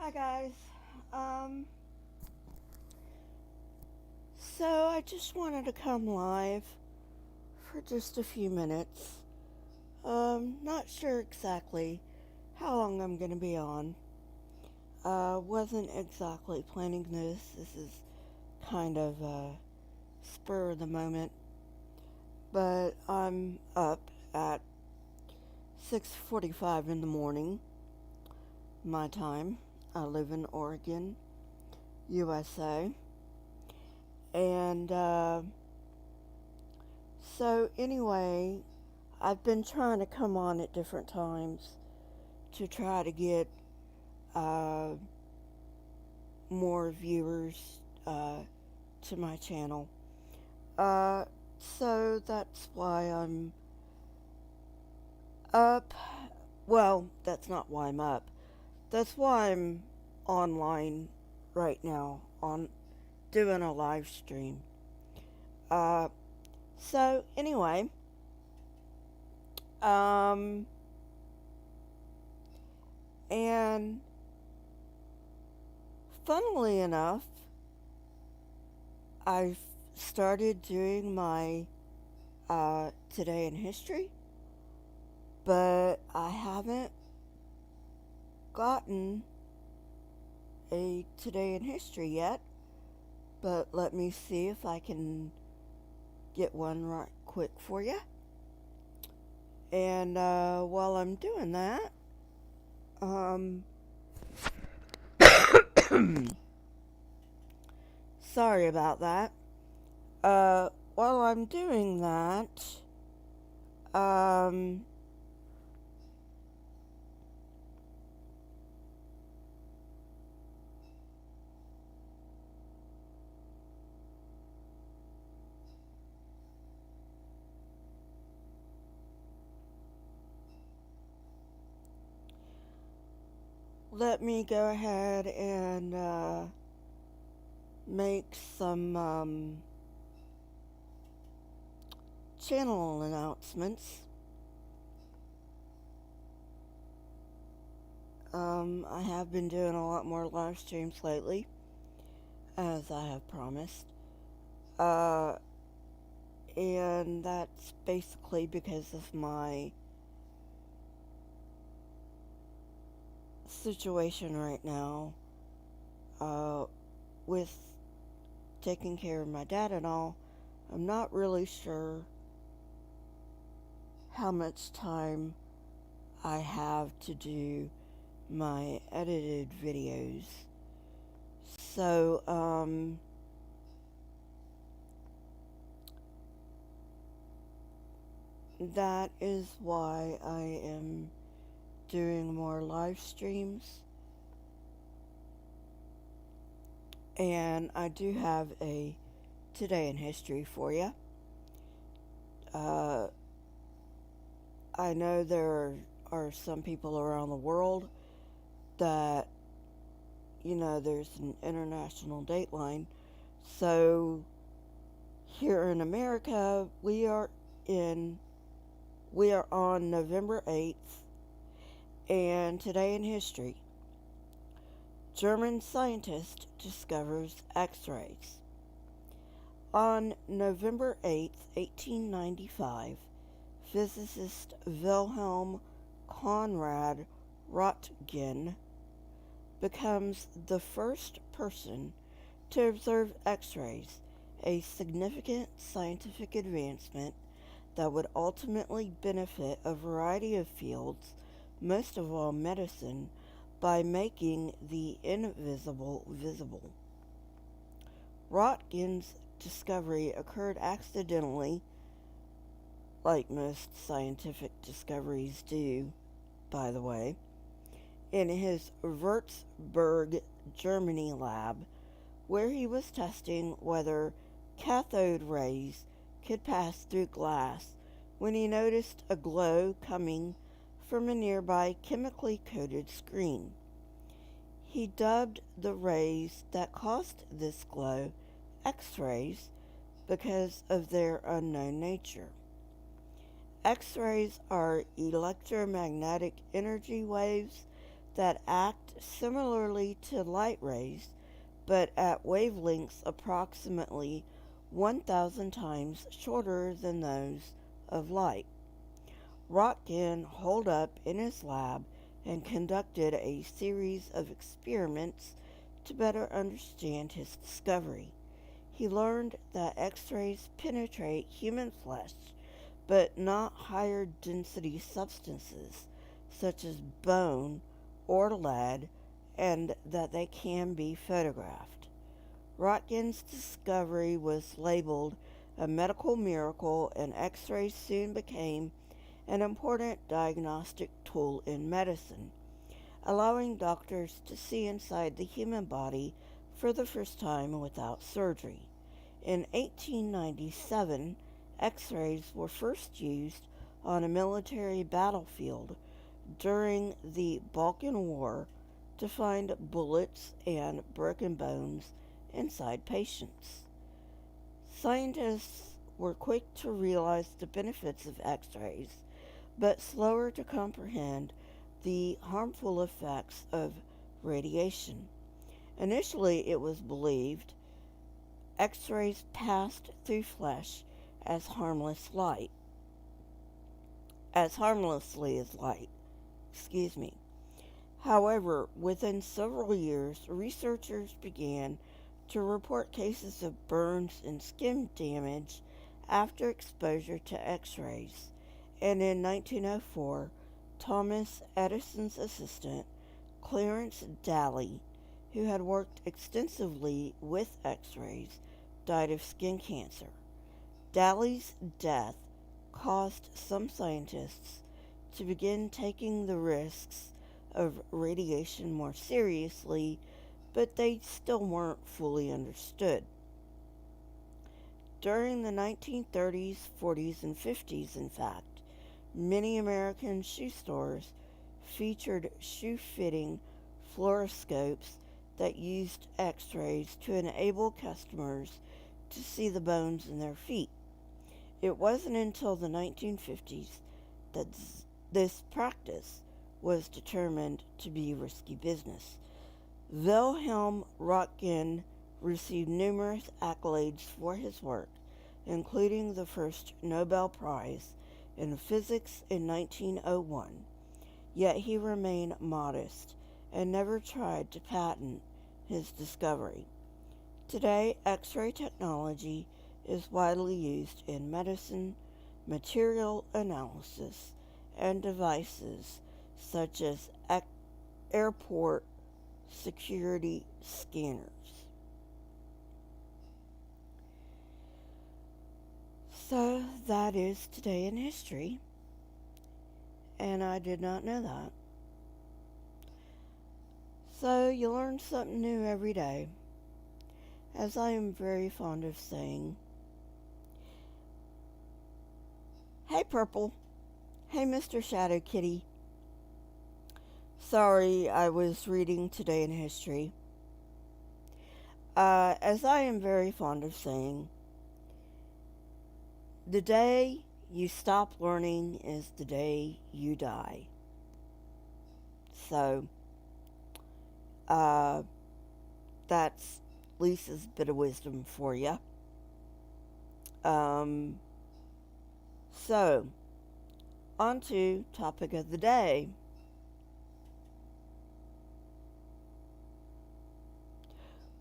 Hi guys. Um, so I just wanted to come live for just a few minutes. Not sure exactly how long I'm gonna be on. Wasn't exactly planning this. This is kind of spur of the moment. But I'm up at 6:45 in the morning, my time. I live in Oregon, USA. And so anyway, I've been trying to come on at different times to try to get uh, more viewers to my channel. Uh, so that's why I'm up. Well, that's not why I'm up. That's why I'm online right now on doing a live stream. Uh, so anyway, um, and funnily enough, I've started doing my Today in History, but I haven't gotten a Today in History yet. But let me see if I can get one right quick for you. And while I'm doing that, um, sorry about that. While I'm doing that, um, let me go ahead and make some channel announcements. I have been doing a lot more live streams lately, as I have promised. Uh, and that's basically because of my situation right now, uh, with taking care of my dad and all. I'm not really sure how much time I have to do my edited videos. So, that is why I am doing more live streams. And I do have a Today in History for you. Uh, I know there are some people around the world that, there's an international dateline. So here in America, in we are on November 8th, and Today in History. German scientist discovers X-rays. On November 8, 1895, physicist Wilhelm Conrad Roentgen becomes the first person to observe X-rays, a significant scientific advancement that would ultimately benefit a variety of fields, most of all medicine, by making the invisible visible. Roentgen's discovery occurred accidentally, like most scientific discoveries do, by the way, in his Würzburg, Germany lab, where he was testing whether cathode rays could pass through glass when he noticed a glow coming from a nearby chemically coated screen. He dubbed the rays that caused this glow X-rays because of their unknown nature. X-rays are electromagnetic energy waves that act similarly to light rays but at wavelengths approximately 1,000 times shorter than those of light. Röntgen holed up in his lab and conducted a series of experiments to better understand his discovery. He learned that X-rays penetrate human flesh, but not higher density substances such as bone or lead, and that they can be photographed. Röntgen's discovery was labeled a medical miracle, and X-rays soon became an important diagnostic tool in medicine, allowing doctors to see inside the human body for the first time without surgery. In 1897, X-rays were first used on a military battlefield during the Balkan War to find bullets and broken bones inside patients. Scientists were quick to realize the benefits of X-rays, but slower to comprehend the harmful effects of radiation. Initially, it was believed X-rays passed through flesh as harmlessly as light. Excuse me. However, within several years, researchers began to report cases of burns and skin damage after exposure to X-rays. And in 1904, Thomas Edison's assistant, Clarence Daly, who had worked extensively with X-rays, died of skin cancer. Daly's death caused some scientists to begin taking the risks of radiation more seriously, but they still weren't fully understood. During the 1930s, 40s, and 50s, in fact, many American shoe stores featured shoe fitting fluoroscopes that used X-rays to enable customers to see the bones in their feet. It wasn't until the 1950s that this practice was determined to be risky business. Wilhelm Röntgen received numerous accolades for his work, including the first Nobel Prize in Physics in 1901. Yet he remained modest and never tried to patent his discovery. Today, X-ray technology is widely used in medicine, material analysis, and devices such as airport security scanners. So that is today in history, and I did not know that. So you learn something new every day, as I am very fond of saying. Hey Purple, hey Mr. Shadow Kitty. Sorry, I was reading Today in History. As I am very fond of saying, the day you stop learning is the day you die. So, that's Lisa's bit of wisdom for you. So, on to topic of the day.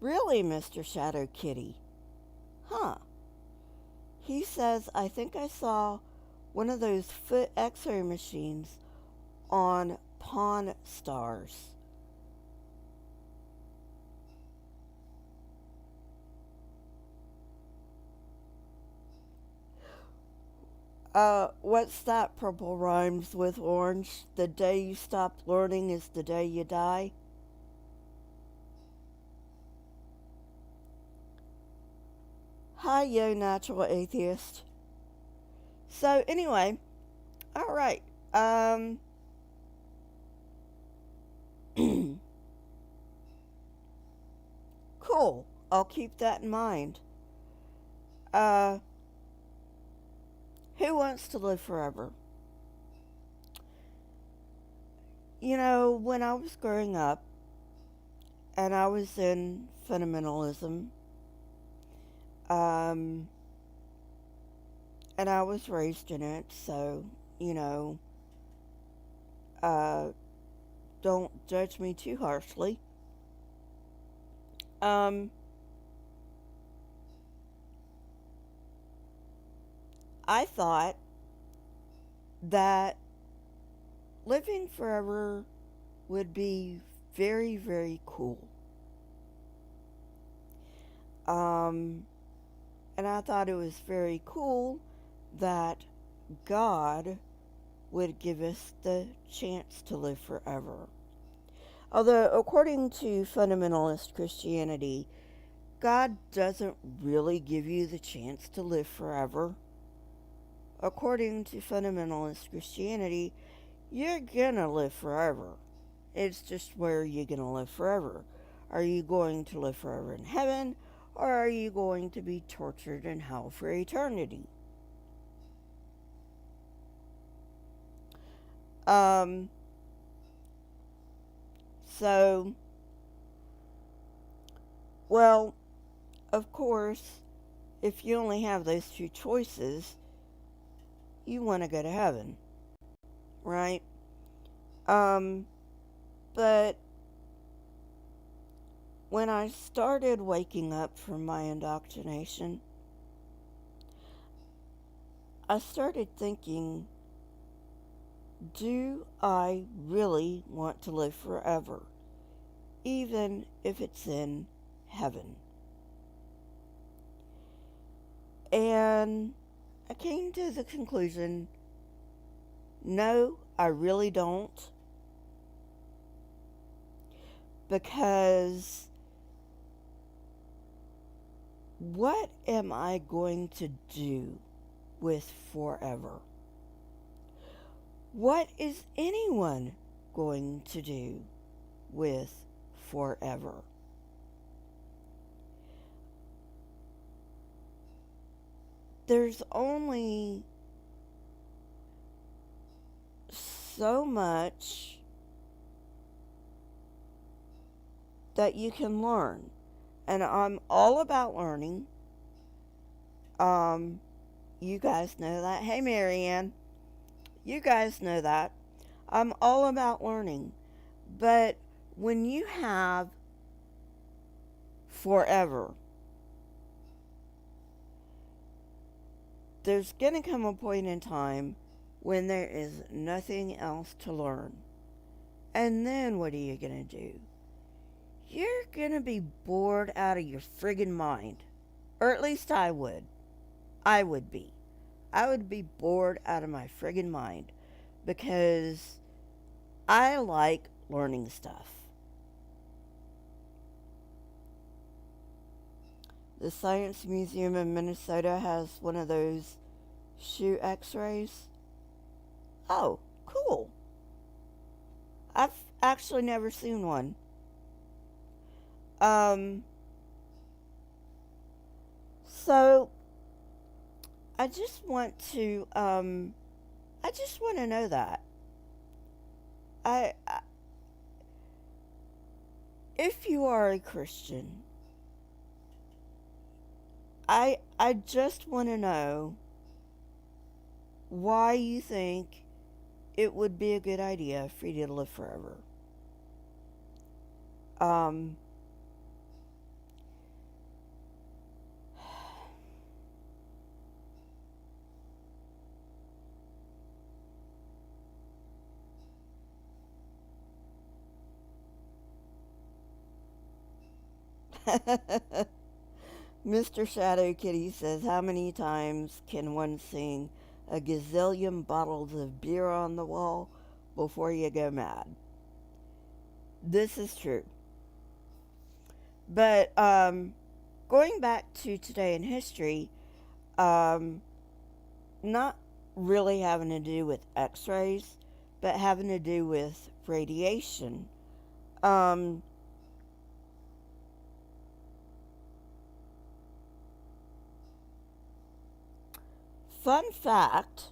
Really, Mr. Shadow Kitty? Huh. He says, I think I saw one of those foot x-ray machines on Pawn Stars. What's that? Purple rhymes with orange. The day you stop learning is the day you die. Hi, yo, natural atheist. So, anyway, alright. Cool. I'll keep that in mind. Uh, who wants to live forever? when I was growing up and I was in fundamentalism, um, and I was raised in it, so, you know, uh, don't judge me too harshly. Um, I thought that living forever would be very, very cool. Um, and I thought it was very cool that God would give us the chance to live forever. Although, according to fundamentalist Christianity, God doesn't really give you the chance to live forever. According to fundamentalist Christianity, you're gonna live forever. It's just where you're gonna live forever. Are you going to live forever in heaven, or are you going to be tortured in hell for eternity? Um, so, well, of course, if you only have those two choices, you want to go to heaven, right? Um, but when I started waking up from my indoctrination, I started thinking, do I really want to live forever, even if it's in heaven? And I came to the conclusion, no, I really don't, because what am I going to do with forever? What is anyone going to do with forever? There's only so much that you can learn. And I'm all about learning. Um, you guys know that. Hey, Marianne. You guys know that. I'm all about learning. But when you have forever, there's going to come a point in time when there is nothing else to learn. And then what are you going to do? You're going to be bored out of your friggin' mind. Or at least I would. I would be. I would be bored out of my friggin' mind because I like learning stuff. The Science Museum in Minnesota has one of those shoe x-rays. Oh, cool. I've actually never seen one. Um, so I just want to, I just want to know that. I, if you are a Christian, I just want to know why you think it would be a good idea for you to live forever. Um, Mr. Shadow Kitty says, how many times can one sing a gazillion bottles of beer on the wall before you go mad? This is true. But going back to today in history, um, not really having to do with x-rays, but having to do with radiation. Um, Fun fact,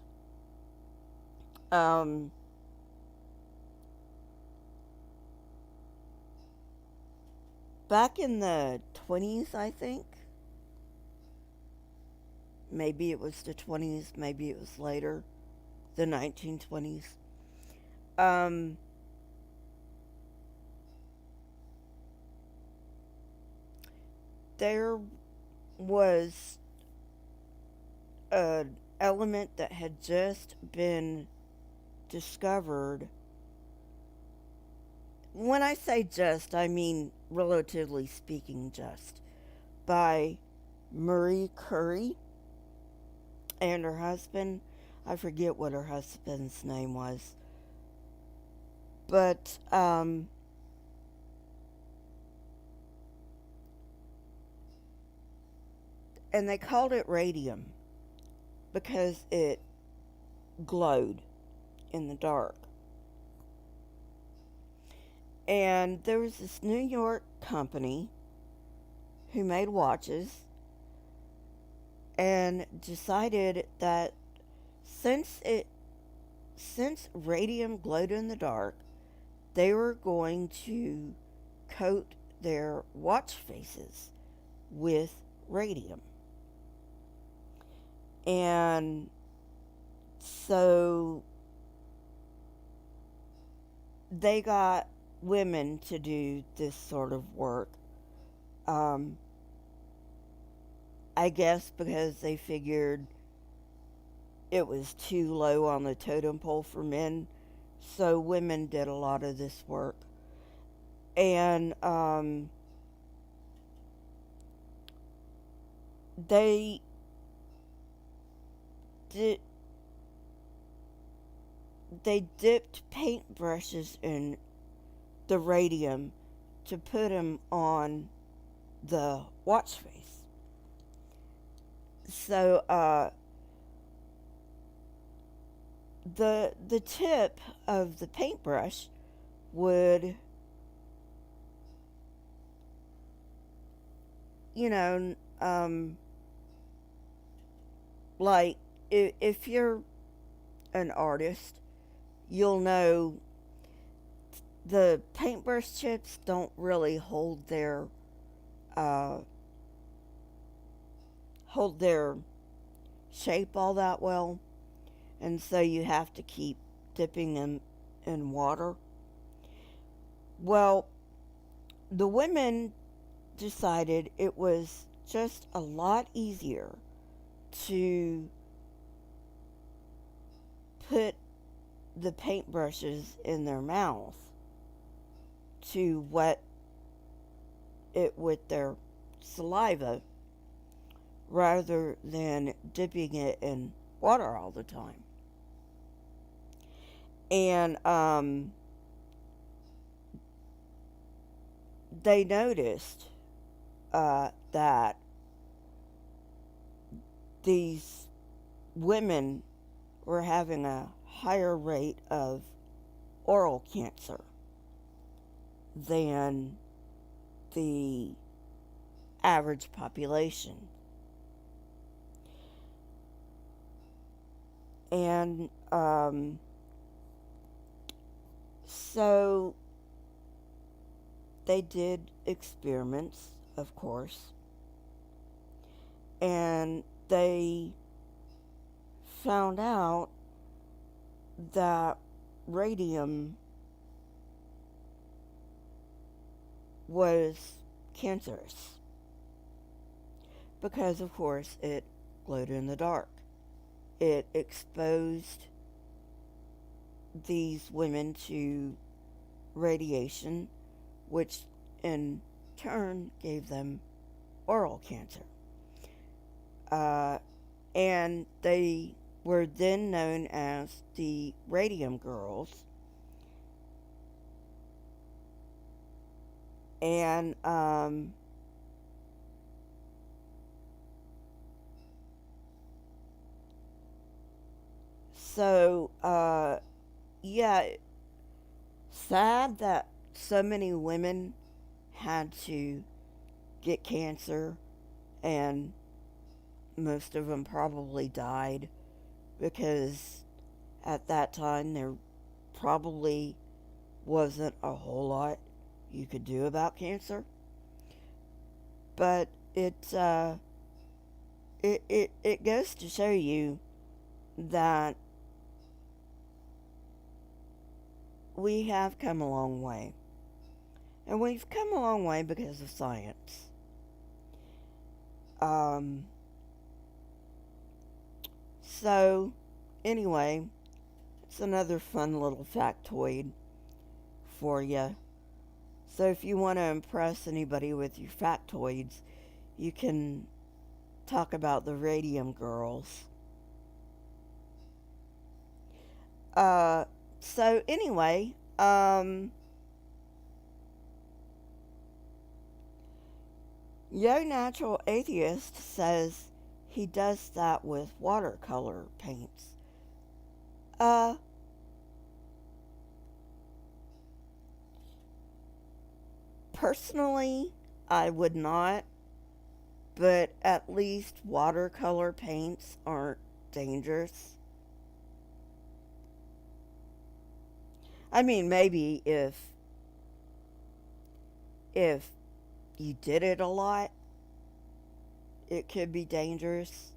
um, back in the 20s, I think. Maybe it was the 20s, maybe it was later, the 1920s. Um, there was an element that had just been discovered. When I say just, I mean relatively speaking just, by Marie Curie and her husband. I forget what her husband's name was. But, and they called it radium because it glowed in the dark. And there was this New York company who made watches and decided that since it since radium glowed in the dark, they were going to coat their watch faces with radium. And so they got women to do this sort of work. Um, I guess because they figured it was too low on the totem pole for men. So women did a lot of this work. And they did they dipped paintbrushes in the radium to put them on the watch face. So the tip of the paintbrush would, you know, like if you're an artist, you'll know the paintbrush chips don't really uh, hold their shape all that well, and so you have to keep dipping them in water. Well, the women decided it was just a lot easier to put the paintbrushes in their mouth to wet it with their saliva rather than dipping it in water all the time. And they noticed that these women were having a higher rate of oral cancer than the average population. And so they did experiments, of course, and they found out that radium was cancerous because, of course, it glowed in the dark. It exposed these women to radiation, which in turn gave them oral cancer. And they were then known as the Radium Girls. And so, yeah, sad that so many women had to get cancer, and most of them probably died because at that time there probably wasn't a whole lot you could do about cancer. But it goes to show you that we have come a long way. And we've come a long way because of science. Um, so, anyway, it's another fun little factoid for you. So, if you want to impress anybody with your factoids, you can talk about the Radium girls. Uh, so, anyway, Yo Natural Atheist says he does that with watercolor paints. Uh, Personally, I would not, but at least watercolor paints aren't dangerous. I mean, maybe if you did it a lot, it could be dangerous.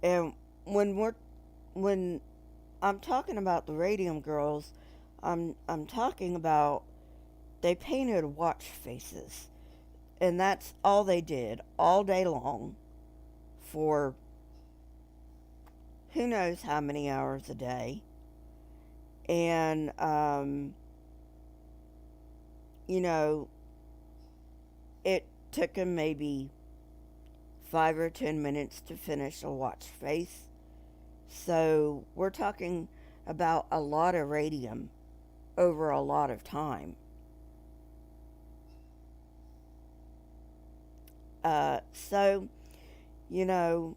And when we're when I'm talking about the Radium girls, I'm talking about they painted watch faces, and that's all they did all day long for who knows how many hours a day. And you know, it took them maybe 5 or 10 minutes to finish a watch face. So we're talking about a lot of radium over a lot of time. So, you know,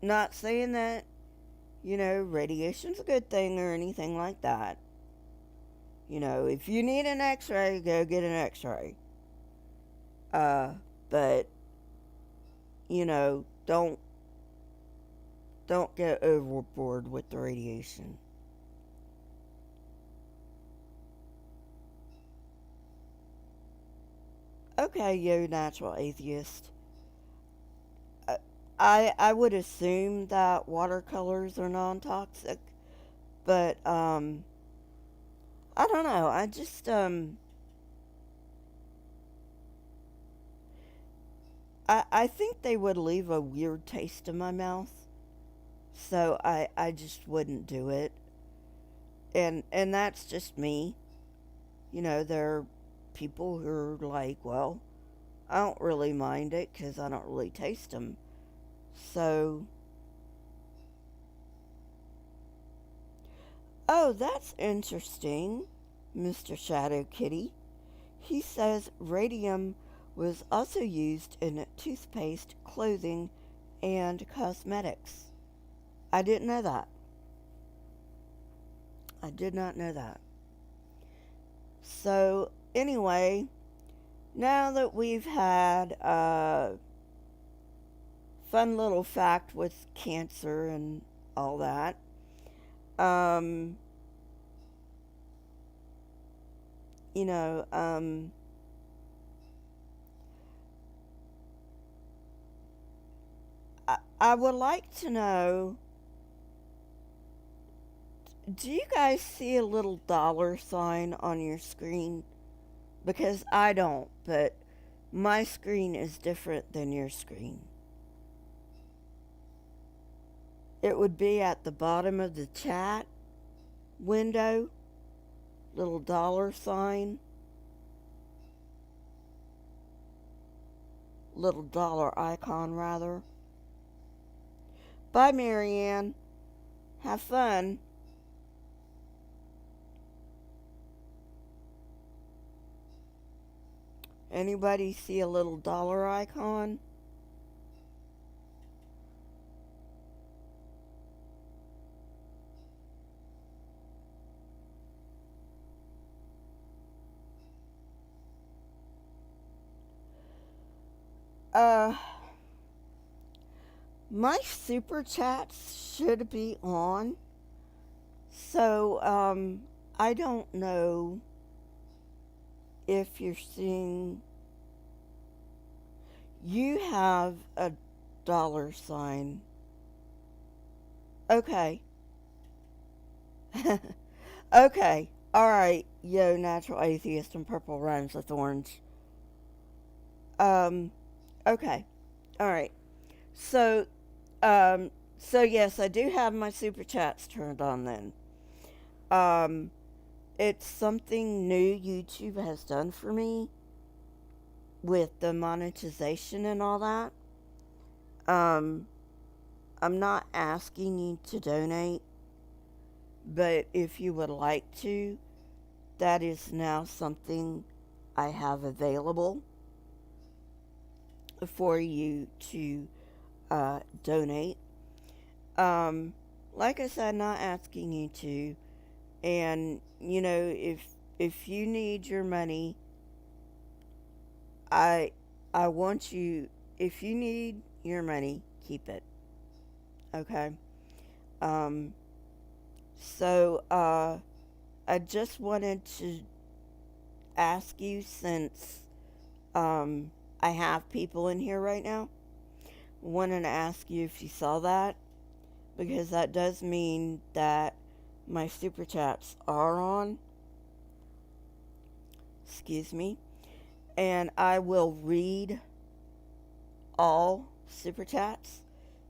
not saying that, radiation's a good thing or anything like that. If you need an x ray, go get an x ray. But, don't get overboard with the radiation. Okay, you natural atheist. Uh, I would assume that watercolors are non toxic, but I don't know. I think they would leave a weird taste in my mouth, so I just wouldn't do it. And that's just me. There are people who are like, well, I don't really mind it because I don't really taste them. So, oh, that's interesting, Mr. Shadow Kitty. He says radium was also used in toothpaste, clothing, and cosmetics. I didn't know that. I did not know that. So, anyway, now that we've had a fun little fact with cancer and all that, um, you know, um, I would like to know, do you guys see a little dollar sign on your screen? Because I don't, but my screen is different than your screen. It would be at the bottom of the chat window, little dollar sign, little dollar icon rather. Bye, Marianne. Have fun. Anybody see a little dollar icon? Uh, my super chats should be on. So, I don't know if you're seeing You have a dollar sign. Okay. Okay. Alright, yo, natural atheist and purple rhymes with orange. Um, okay. Alright. So, so yes, I do have my super chats turned on then. Um, it's something new YouTube has done for me with the monetization and all that. Um, I'm not asking you to donate, but if you would like to, that is now something I have available for you to donate. Um, like I said, not asking you to, and you know, if you need your money, I I want you. If you need your money, keep it. Okay. Um. So I just wanted to ask you since um I have people in here right now. Wanted to ask you if you saw that because that does mean that my super chats are on. Excuse me. And I will read all super chats.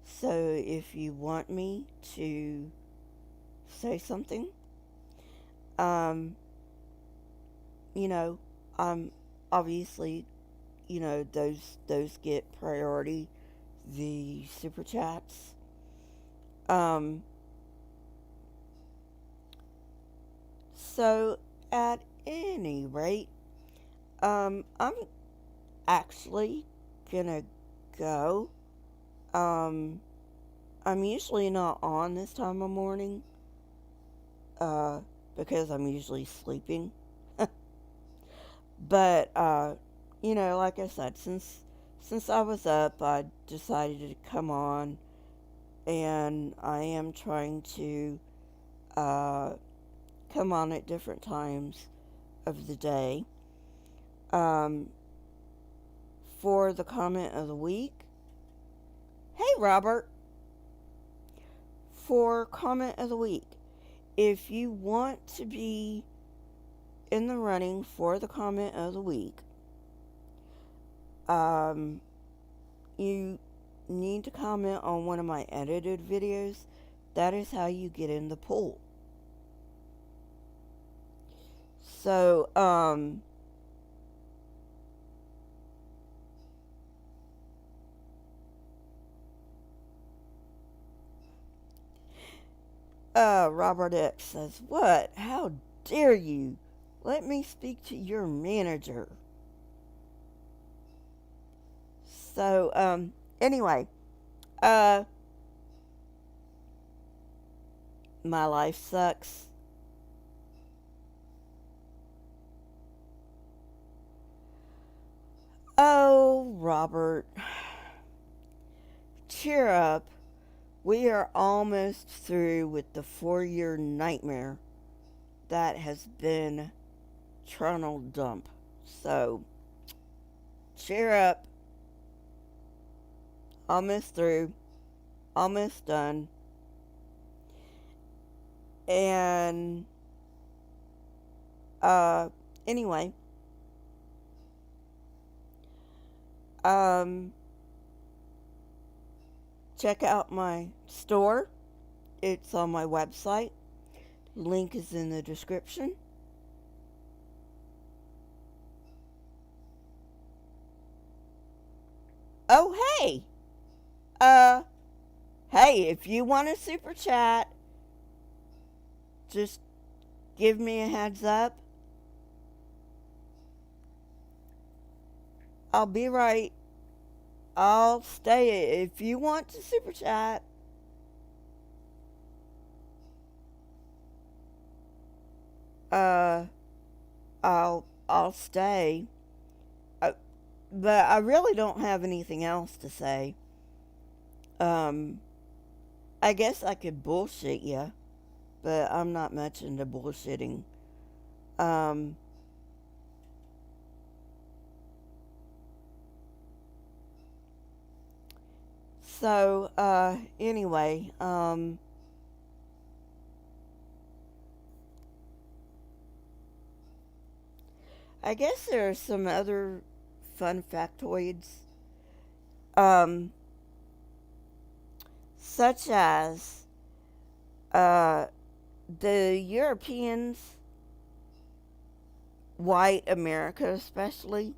So if you want me to say something, um, you know, obviously, you know, those get priority, the super chats. Um, so at any rate, I'm actually gonna go. Um, I'm usually not on this time of morning, uh, because I'm usually sleeping. But, you know, like I said, since I was up, I decided to come on, and I am trying to, uh, come on at different times of the day. Um, for the comment of the week, hey Robert, for comment of the week, if you want to be in the running for the comment of the week, um, you need to comment on one of my edited videos. That is how you get in the pool. So, Robert X says, "What? How dare you? Let me speak to your manager." So, anyway, uh, my life sucks. Oh, Robert, cheer up. We are almost through with the 4-year nightmare that has been Tronal Dump. So, cheer up. Almost through. Almost done. And, uh, anyway, um, check out my store. It's on my website. Link is in the description. Oh, hey! Uh, hey, if you want a super chat, just give me a heads up. I'll be right. I'll stay. If you want to super chat, uh, I'll stay. Uh, but I really don't have anything else to say. Um, I guess I could bullshit you, but I'm not much into bullshitting. Um, So, anyway, I guess there are some other fun factoids, um, such as uh, the Europeans, white America especially,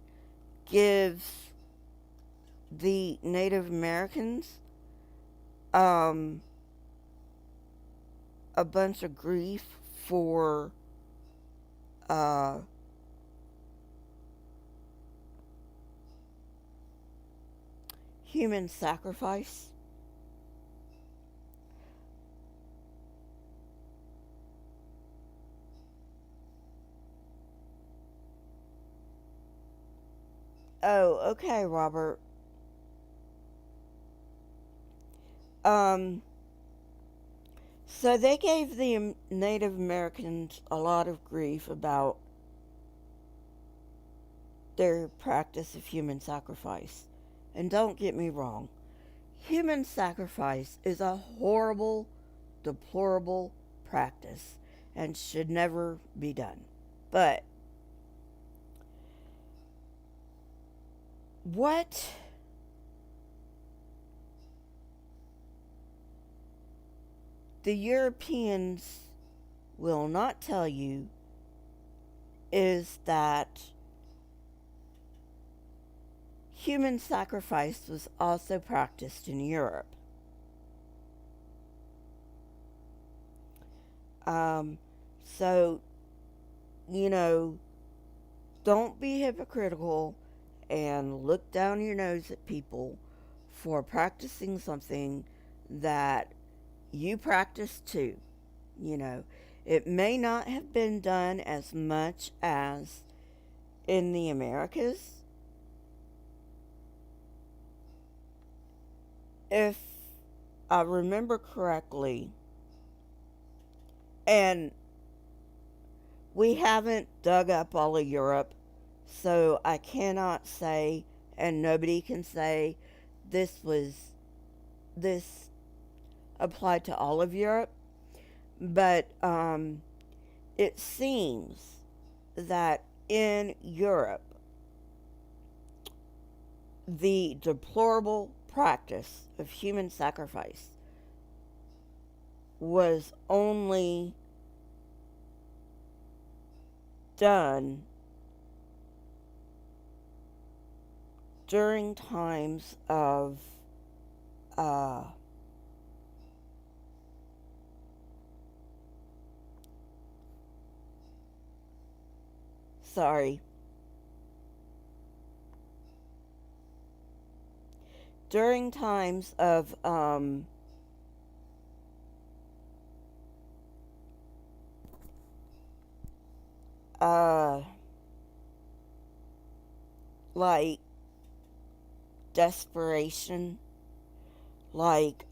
gives the Native Americans um, a bunch of grief for uh, human sacrifice. Oh, okay, Robert. Um, so they gave the Native Americans a lot of grief about their practice of human sacrifice. And don't get me wrong, human sacrifice is a horrible, deplorable practice and should never be done. But what the Europeans will not tell you is that human sacrifice was also practiced in Europe. Um, so, you know, don't be hypocritical and look down your nose at people for practicing something that you practice too. You know, it may not have been done as much as in the Americas. If I remember correctly, and we haven't dug up all of Europe, so I cannot say, and nobody can say, this applied to all of Europe, but it seems that in Europe, the deplorable practice of human sacrifice was only done during times of uh, sorry, during times of uh, like desperation, like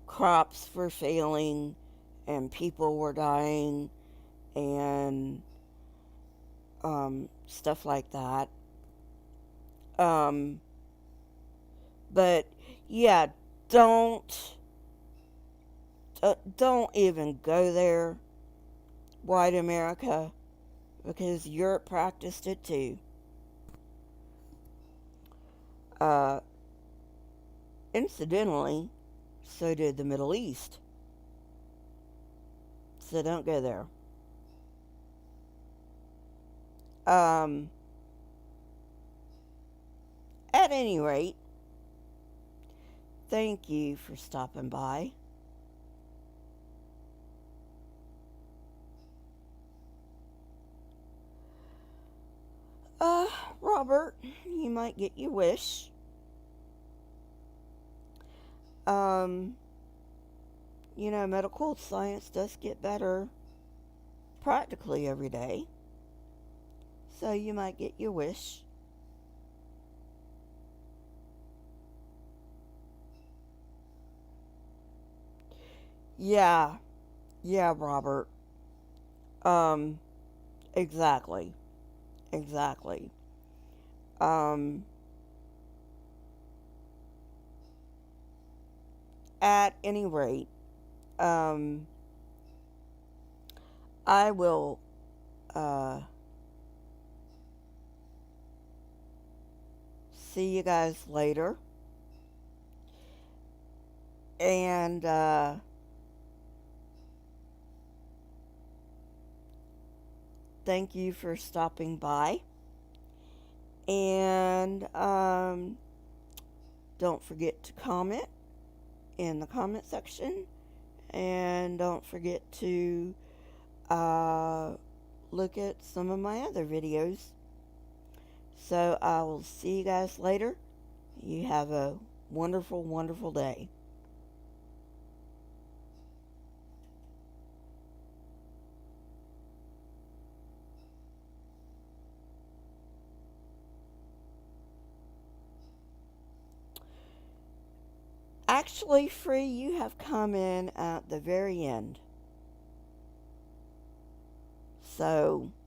crops were failing and people were dying and stuff like that. Um, but yeah, don't don't even go there, white America, because Europe practiced it too. Uh, Incidentally, so did the Middle East. So don't go there. Um, at any rate, thank you for stopping by. Uh, Robert, you might get your wish. Um, medical science does get better practically every day. So you might get your wish. Yeah, yeah, Robert. Um, exactly, exactly. Um, at any rate, I will uh, see you guys later. And thank you for stopping by. And don't forget to comment in the comment section. And don't forget to look at some of my other videos. So I will see you guys later. You have a wonderful, wonderful day. Actually, Free, you have come in at the very end. So